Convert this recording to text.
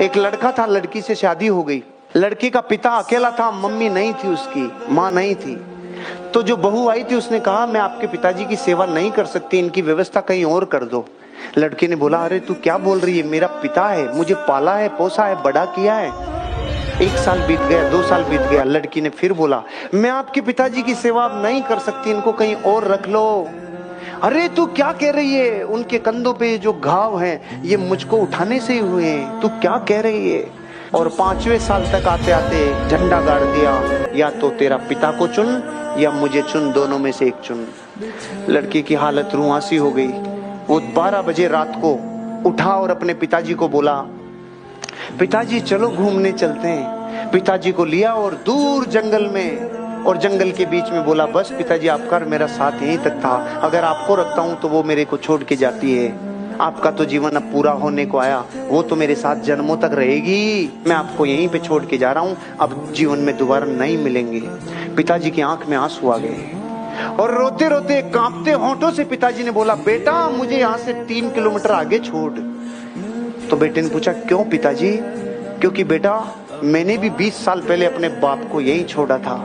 एक लड़का था, लड़की से शादी हो गई। लड़की का पिता अकेला था, मम्मी नहीं थी, उसकी माँ नहीं थी। तो जो बहू आई थी उसने कहा, मैं आपके पिताजी की सेवा नहीं कर सकती, इनकी व्यवस्था कहीं और कर दो। लड़की ने बोला, अरे तू क्या बोल रही है, मेरा पिता है, मुझे पाला है, पोसा है, बड़ा किया है। 1 साल बीत गया, 2 साल बीत गया। लड़की ने फिर बोला, मैं आपके पिताजी की सेवा नहीं कर सकती, इनको कहीं और रख लो। अरे तू क्या कह रही है, उनके कंधों पे जो घाव हैं ये मुझको उठाने से ही हुए हैं, तू क्या कह रही है। और 5वें साल तक आते आते झंडा गाड़ दिया, या तो तेरा पिता को चुन या मुझे चुन, दोनों में से एक चुन। लड़की की हालत रुआंसी हो गई। वो 12 बजे रात को उठा और अपने पिताजी को बोला, पिताजी चलो घूमने चलते हैं। पिताजी को लिया और दूर जंगल में, और जंगल के बीच में बोला, बस पिताजी आपका मेरा साथ यहीं तक था, अगर आपको रखता हूं तो वो मेरे को छोड़ के जाती है। आपका तो जीवन अब पूरा होने को आया, वो तो मेरे साथ जन्मों तक रहेगी, मैं आपको यहीं पे छोड़ के जा रहा हूं, अब जीवन में दोबारा नहीं मिलेंगे। पिताजी की आंख में आंसू आ गए और रोते रोते कांपते होंठों से पिताजी ने बोला, बेटा मुझे यहाँ से 3 किलोमीटर आगे छोड़। तो बेटे ने पूछा, क्यों पिताजी। क्योंकि बेटा मैंने भी 20 साल पहले अपने बाप को यहीं छोड़ा था।